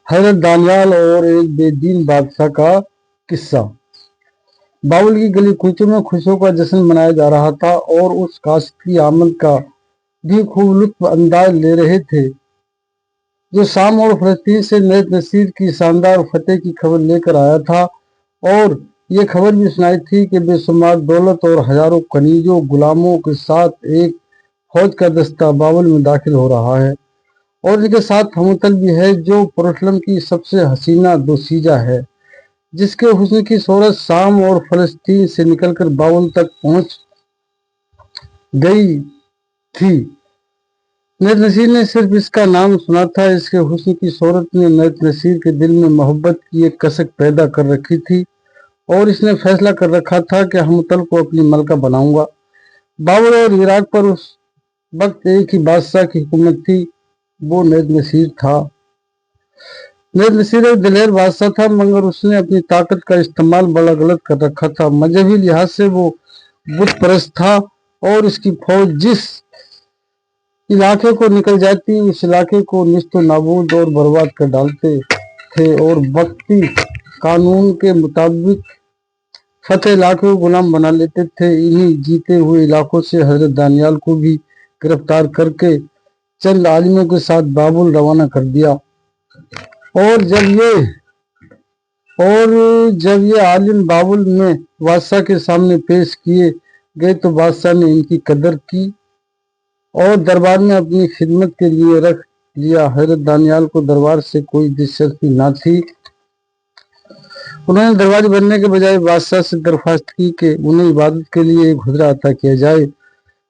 حضرت दानियाल और एक बेदीन बादशाह का किस्सा। बाबुल की गली कूचों में खुशियों का जश्न मनाया जा रहा था और उस काशिफ की आमद का भी खूब लुत्फ अंदाज ले रहे थे जो शाम और फलस्तीन से नए नसीर की शानदार फतेह की खबर लेकर आया था। और ये खबर भी सुनाई थी कि बेशुमार दौलत और हजारों कनीजों गुलामों के साथ एक फौज का दस्ता बाबुल में दाखिल हो रहा है और इनके साथ हमतल भी है जो यरूशलेम की सबसे हसीना दोसीजा है, जिसके हुस्न की शोहरत शाम और फलस्तीन से निकलकर बाबुल तक पहुंच गई थी। नैत नसीर ने सिर्फ इसका नाम सुना था, इसके हुस्न की शोहरत ने नैत नसीर के दिल में मोहब्बत की एक कसक पैदा कर रखी थी और इसने फैसला कर रखा था कि हमतल को अपनी मलका बनाऊंगा। बाबुल और इराक पर उस वक्त एक ही बादशाह की हुकूमत थी, वो नैत नसीर था। नैत नसीर एक दिलेर बादशाह था, मगर उसने अपनी ताकत का इस्तेमाल बड़ा गलत कर रखा था। मजहबी लिहाज से वो बुत परस्त था और इसकी फौज जिस इलाके को निकल जाती उस इलाके को निस्तो नाबूद और बर्बाद कर डालते थे और वक्ती कानून के मुताबिक फतेह इलाके को गुलाम बना लेते थे। इन्हीं जीते हुए इलाकों से हजरत दानियाल को भी गिरफ्तार करके चंद आलिमों के साथ बाबुल रवाना कर दिया और जब ये आलिम बाबुल में बादशाह के सामने पेश किए गए तो बादशाह ने इनकी कदर की और दरबार में अपनी खिदमत के लिए रख लिया। हजरत दानियाल को दरबार से कोई दिलचस्पी न थी। उन्होंने दरबारी बनने के बजाय बादशाह से दरख्वास्त की कि उन्हें इबादत के लिए एक खुदरा अता किया जाए।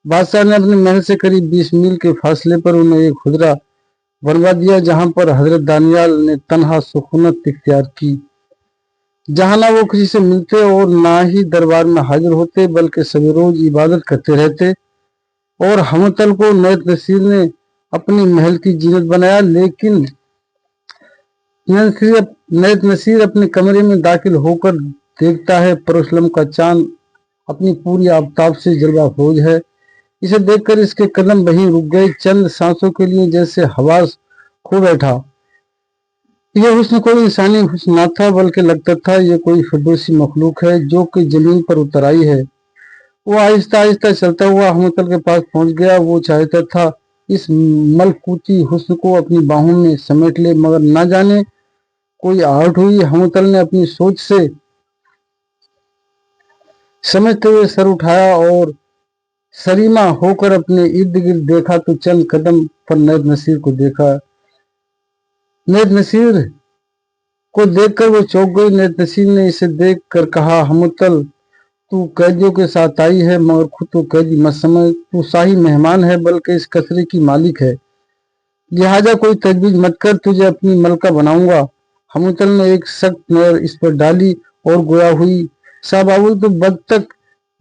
बादशाह ने अपने महल से करीब 20 मील के फासले पर उन्हें एक खुदरा बनवा दिया, जहां पर हजरत दानियाल ने तन्हा सुकूनत इख्तियार की, जहां ना वो किसी से मिलते और ना ही दरबार में हाजिर होते, बल्कि सभी रोज इबादत करते रहते। और हमतल को नैत नसीर ने अपनी महल की जीनत बनाया, लेकिन नैत नसीर अपने कमरे में दाखिल होकर देखता है यरूशलेम का चांद अपनी पूरी आफताब से जलवाफरोज है। इसे देखकर इसके कदम वहीं रुक गए, चंद सांसों के लिए जैसे हवास खो बैठा। यह हुस्न कोई इंसानी हुस्न न था, बल्कि लगता था ये कोई फिरदौसी मखलूक है जो कि जमीन पर उतर आई है। वो आहिस्ता आहिस्ता चलता हुआ हमतल के पास पहुंच गया। वो चाहता था इस मलकूती हुस्न को अपनी बाहों में समेट ले, मगर न जाने कोई आहट हुई। हमतल ने अपनी सोच से समझते हुए सर उठाया और सरीमा होकर अपने इर्द गिर्द देखा तो चंद कदम पर नैत नसीर को देखा। नैत नसीर को देखकर वो चौंक गई। नैत नसीर ने इसे देखकर कहा, हमतल तू कैदियों के साथ आई है, मगर खुद तो कैदी मत समझ, तू शाही मेहमान है, बल्कि इस कचरे की मालिक है। लिहाजा कोई तजवीज मत कर, तुझे अपनी मलका बनाऊंगा। हमतल ने एक सख्त नजर इस पर डाली और गोया हुई, शाह बाबुल तो बद तक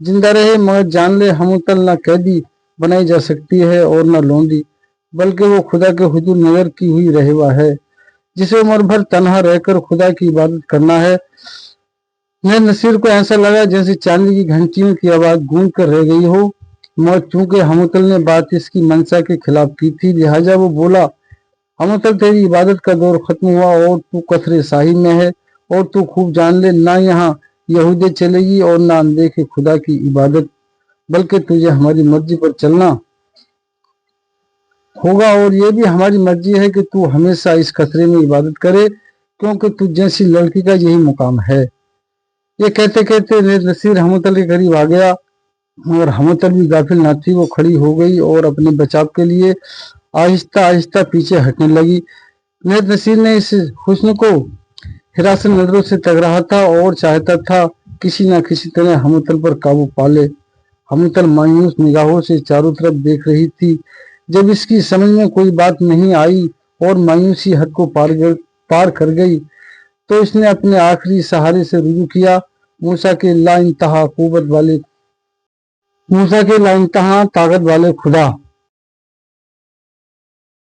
जिंदा रहे, मगर जान ले हमतल ना कैदी बनाई जा सकती है और न लोंदी, बल्कि वो खुदा के हुजूर नजर की हुई रहवा है, जिसे उम्र भर तन्हा रहकर खुदा की इबादत करना है। नैत नसीर को ऐसा लगा जैसे चांदी की घंटियों की आवाज गूंज कर रह गई हो, मगर चूंकि हमतल ने बात इसकी मंशा के खिलाफ की थी, लिहाजा वो बोला, हमतल तेरी इबादत का दौर खत्म हुआ और तू कथरे शाही में है, और तू खूब जान ले, ना यहाँ यहूदियत चलेगी और ना अनदेखे खुदा की इबादत, बल्कि तुझे हमारी मर्जी पर चलना होगा। और ये भी हमारी मर्जी है कि तू हमेशा इस कचरे में इबादत करे, क्योंकि तुझ जैसी लड़की का यही मुकाम है। ये कहते कहते नैत नसीर हमतल के करीब आ गया, मगर हमतल भी गाफिल न थी। वो खड़ी हो गई और अपने बचाव के लिए आहिस्ता आहिस्ता पीछे हटने लगी। नैत नसीर ने इस हुस्न को हिरासत नजरों से तक रहा था और चाहता था किसी न किसी तरह हमतल पर काबू पा ले। हमतल मायूस निगाहों से चारों तरफ देख रही थी। जब इसकी समझ में कोई बात नहीं आई और मायूसी हद को पार कर गई, तो इसने अपने आखिरी सहारे से रुजू किया, मूसा के लाइंतहा ताकत वाले खुदा।